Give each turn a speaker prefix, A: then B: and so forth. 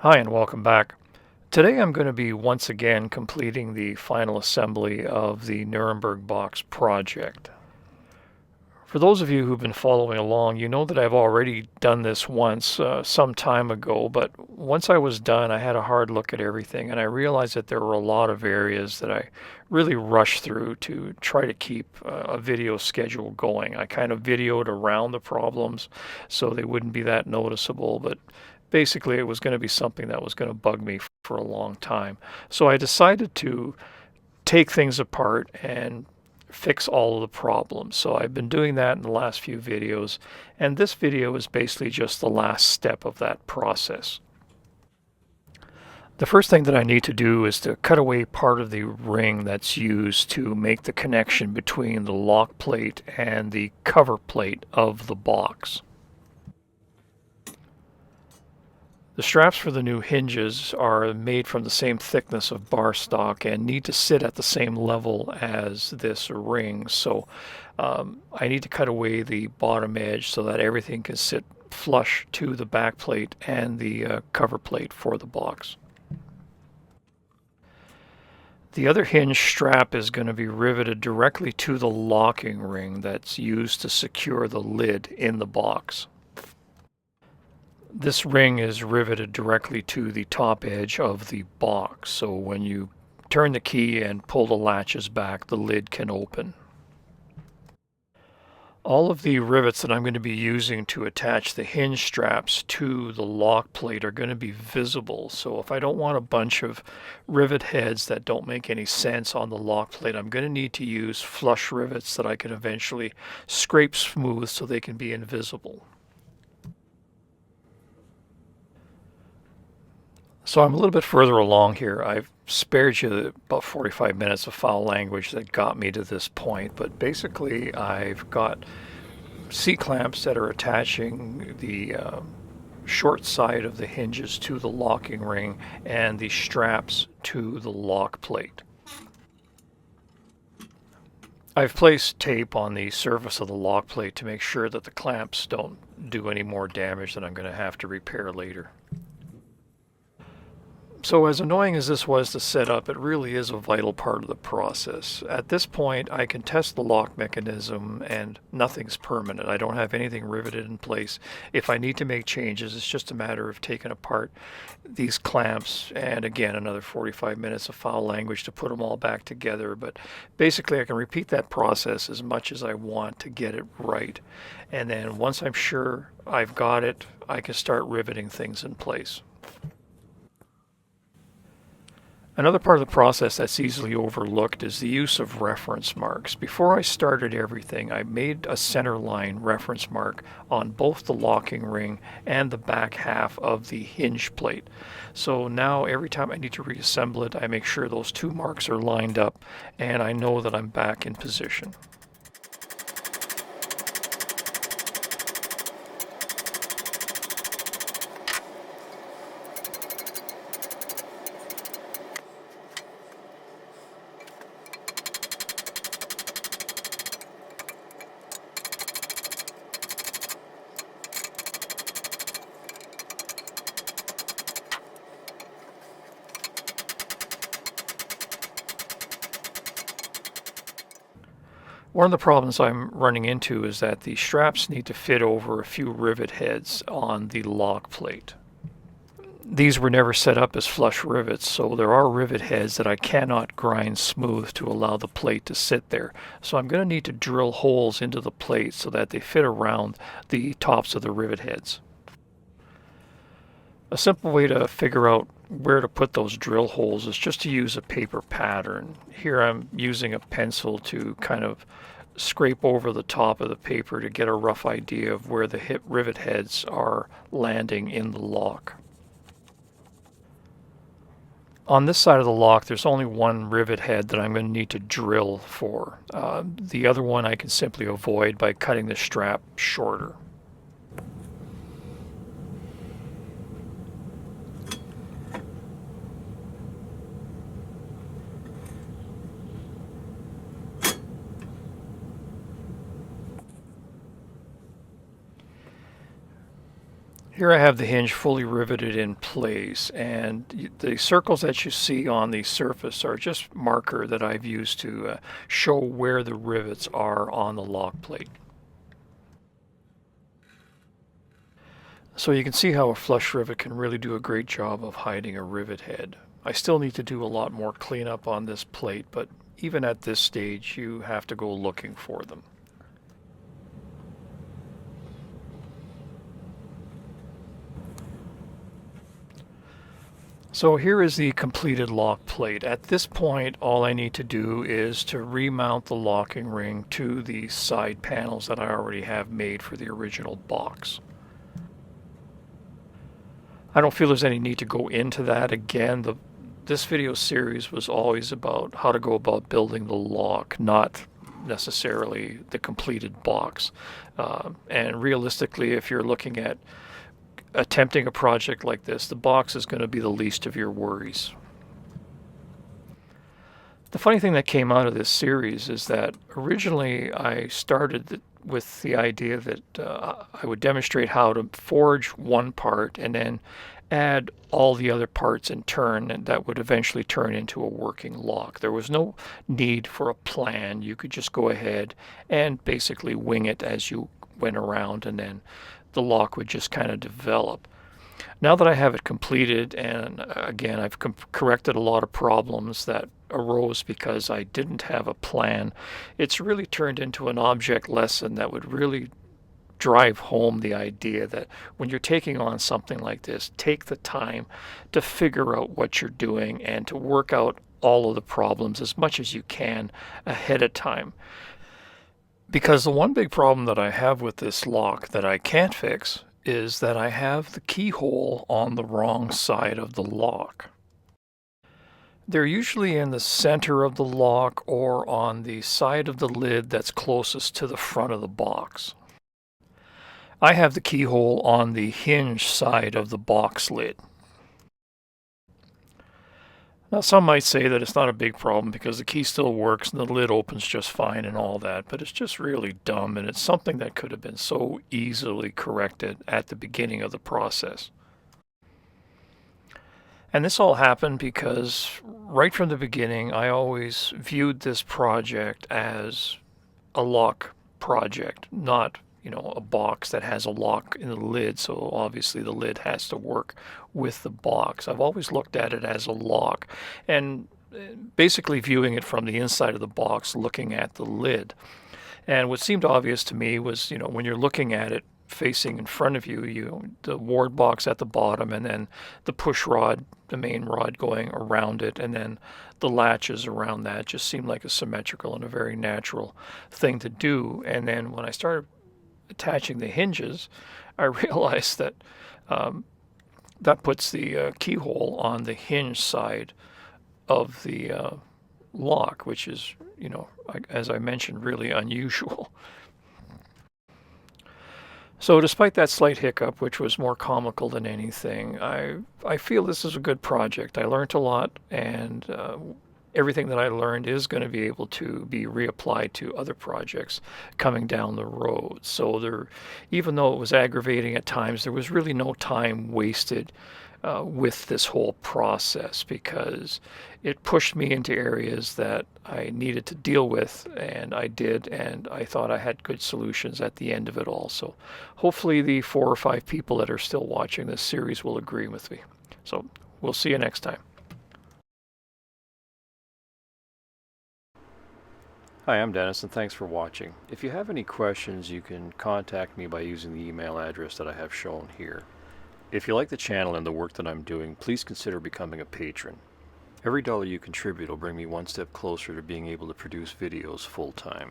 A: Hi and welcome back. Today I'm going to be once again completing the final assembly of the Nuremberg Box project. For those of you who've been following along, you know that I've already done this once some time ago, but once I was done, I had a hard look at everything and I realized that there were a lot of areas that I really rushed through to try to keep a video schedule going. I kind of videoed around the problems so they wouldn't be that noticeable, but basically it was going to be something that was going to bug me for a long time. So I decided to take things apart and fix all of the problems. So I've been doing that in the last few videos, and this video is basically just the last step of that process. The first thing that I need to do is to cut away part of the ring that's used to make the connection between the lock plate and the cover plate of the box. The straps for the new hinges are made from the same thickness of bar stock and need to sit at the same level as this ring. So I need to cut away the bottom edge so that everything can sit flush to the back plate and the cover plate for the box. The other hinge strap is going to be riveted directly to the locking ring that's used to secure the lid in the box. This ring is riveted directly to the top edge of the box, so when you turn the key and pull the latches back, the lid can open. All of the rivets that I'm going to be using to attach the hinge straps to the lock plate are going to be visible, so if I don't want a bunch of rivet heads that don't make any sense on the lock plate, I'm going to need to use flush rivets that I can eventually scrape smooth so they can be invisible. So I'm a little bit further along here. I've spared you about 45 minutes of foul language that got me to this point, but basically I've got C-clamps that are attaching the short side of the hinges to the locking ring and the straps to the lock plate. I've placed tape on the surface of the lock plate to make sure that the clamps don't do any more damage that I'm going to have to repair later. So as annoying as this was to set up, it really is a vital part of the process. At this point, I can test the lock mechanism and nothing's permanent. I don't have anything riveted in place. If I need to make changes, it's just a matter of taking apart these clamps and again another 45 minutes of foul language to put them all back together. But basically I can repeat that process as much as I want to get it right. And then once I'm sure I've got it, I can start riveting things in place. Another part of the process that's easily overlooked is the use of reference marks. Before I started everything, I made a center line reference mark on both the locking ring and the back half of the hinge plate. So now every time I need to reassemble it, I make sure those two marks are lined up and I know that I'm back in position. One of the problems I'm running into is that the straps need to fit over a few rivet heads on the lock plate. These were never set up as flush rivets, so there are rivet heads that I cannot grind smooth to allow the plate to sit there. So I'm going to need to drill holes into the plate so that they fit around the tops of the rivet heads. A simple way to figure out where to put those drill holes is just to use a paper pattern. Here I'm using a pencil to kind of scrape over the top of the paper to get a rough idea of where the rivet heads are landing in the lock. On this side of the lock, there's only one rivet head that I'm going to need to drill for. The other one I can simply avoid by cutting the strap shorter. Here I have the hinge fully riveted in place, and the circles that you see on the surface are just marker that I've used to show where the rivets are on the lock plate. So you can see how a flush rivet can really do a great job of hiding a rivet head. I still need to do a lot more cleanup on this plate, but even at this stage you have to go looking for them. So here is the completed lock plate. At this point, all I need to do is to remount the locking ring to the side panels that I already have made for the original box. I don't feel there's any need to go into that again. This video series was always about how to go about building the lock, not necessarily the completed box. And realistically, if you're looking at attempting a project like this, the box is going to be the least of your worries. The funny thing that came out of this series is that originally I started with the idea that I would demonstrate how to forge one part and then add all the other parts in turn, and that would eventually turn into a working lock. There was no need for a plan. You could just go ahead and basically wing it as you went around, and then the lock would just kind of develop. Now that I have it completed, and again I've corrected a lot of problems that arose because I didn't have a plan, it's really turned into an object lesson that would really drive home the idea that when you're taking on something like this, take the time to figure out what you're doing and to work out all of the problems as much as you can ahead of time. Because the one big problem that I have with this lock that I can't fix is that I have the keyhole on the wrong side of the lock. They're usually in the center of the lock or on the side of the lid that's closest to the front of the box. I have the keyhole on the hinge side of the box lid. Now, some might say that it's not a big problem because the key still works and the lid opens just fine and all that, but it's just really dumb, and it's something that could have been so easily corrected at the beginning of the process. And this all happened because right from the beginning, I always viewed this project as a lock project, not a box that has a lock in the lid, so obviously the lid has to work with the box. I've always looked at it as a lock, and basically viewing it from the inside of the box, looking at the lid. And what seemed obvious to me was, when you're looking at it facing in front of you, the ward box at the bottom, and then the push rod, the main rod going around it, and then the latches around that just seemed like a symmetrical and a very natural thing to do. And then when I started attaching the hinges, I realized that that puts the keyhole on the hinge side of the lock, which is, as I mentioned, really unusual. So despite that slight hiccup, which was more comical than anything, I feel this is a good project. I learned a lot, and everything that I learned is going to be able to be reapplied to other projects coming down the road. So even though it was aggravating at times, there was really no time wasted with this whole process, because it pushed me into areas that I needed to deal with, and I did, and I thought I had good solutions at the end of it all. So hopefully the 4 or 5 people that are still watching this series will agree with me. So we'll see you next time. Hi, I'm Dennis, and thanks for watching. If you have any questions, you can contact me by using the email address that I have shown here. If you like the channel and the work that I'm doing, please consider becoming a patron. Every dollar you contribute will bring me one step closer to being able to produce videos full-time.